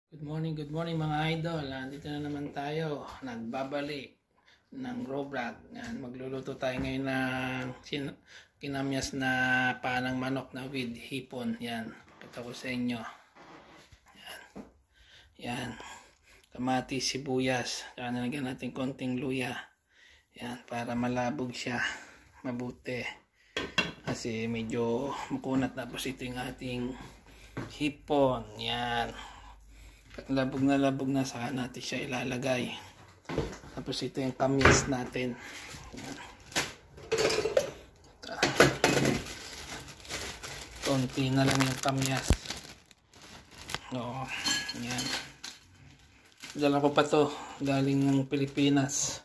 Good morning mga idol. Dito na naman tayo. Nagbabalik ng Roblox. Magluluto tayo ngayon ng kinamyas na panang manok na with hipon. Yan. Kita ko sa inyo. Yan. Yan. Kamatis, sibuyas. Kaya nalagyan natin konting luya. Yan. Para malabog siya. Mabuti. Kasi medyo makunat. Tapos ito yung ating hipon. Yan. Labog na saka natin siya ilalagay. Tapos ito yung kamyas natin. Konti na lang yung kamyas. Oo, yan. Dala ko pa to galing ng Pilipinas.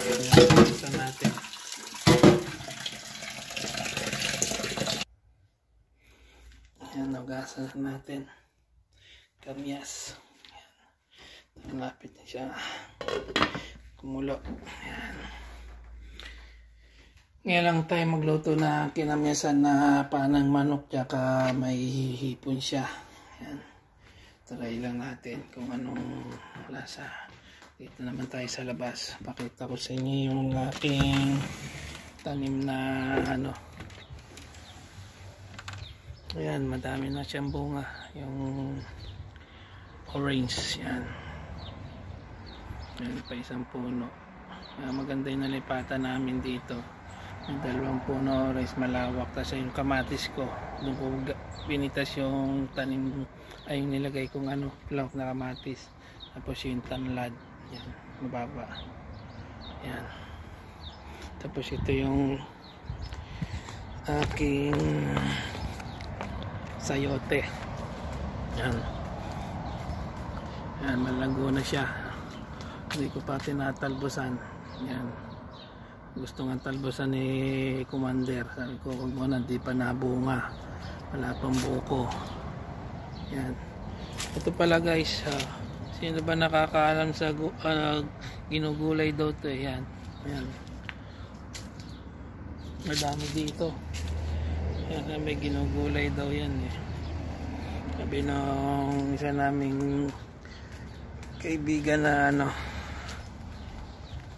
Ayan, natin. Ayan, nagasan natin. Kamyas. Ayan. Malapit na siya. Kumulo. Ayan. Ngayon lang tayo magluto na kinamyasan na panang manok tsaka may hipon siya. Ayan. Try lang natin kung anong lasa. Dito naman tayo sa labas. Pakita ko sa inyo yung aking tanim na ayan, madami na siyang bunga. Yung orange, yan. Yan pa isang puno. Maganda yung nalipatan namin dito. May dalawang puno orange, malawak. Tapos yung kamatis ko, doon ko pinitas yung tanim, ay yung nilagay kong plunk na kamatis. Tapos yung tanlad, yan, mababa. Yan. Tapos ito yung aking sayote. Yan. Yan, malago na siya. Hindi ko pa tinatalbusan. Yan. Gusto nga talbusan ni Commander. Sabi ko, huwag mo na, di pa nabunga. Wala pang buko. Yan. Ito pala guys, sino ba nakakaalam sa ginugulay daw to? Yan. Yan. Madami dito. Yan, may ginugulay daw yan eh. Sabi nung isa naming kaibigan na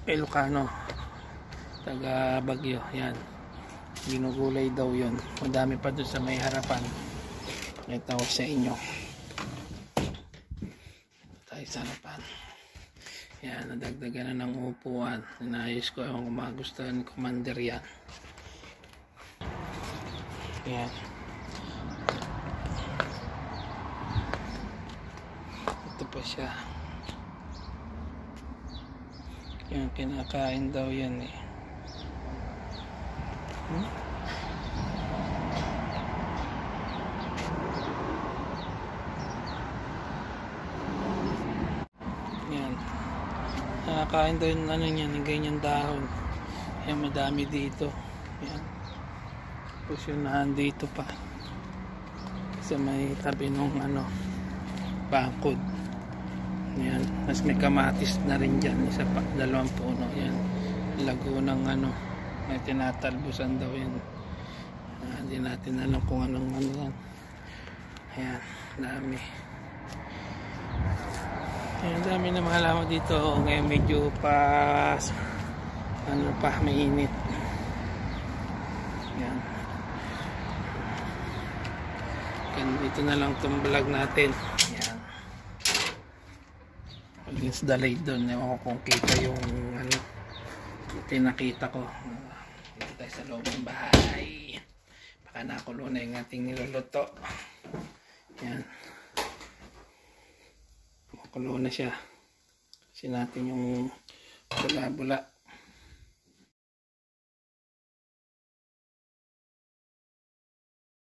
Ilocano, taga Baguio, yan, ginugulay daw yun. Madami pa doon sa may harapan. Ito ko sa inyo. Tayo sa harapan. Yan, nadagdagan na ng upuan. Inayos ko yung magustuhan ni Commander yan. Yan. Ito pa siya. Yan, kinakain daw yan eh. Yan. Kinakain daw yung yung ganyan dahon. Yan, madami dito. Yan. Tapos yun nandito pa. Kasi may tabi nung bangkod. Yan, mas may kamatis na rin dyan, isa pa, dalawang puno. Yan, lago ng may tinatalbusan daw yan. Hindi natin alam kung anong yan. Ayan, dami. Ayan, dami na mga halaman dito. Ngayon medyo pa mainit. Yan. Dito na lang itong vlog natin. Yan. Against the light doon, ewan ko kung kita yung tinakita ko. Dito tayo sa loob ng bahay. Baka nakulo na yung ating niluluto. Yan. Makulo na siya. Kasi natin yung bula-bula.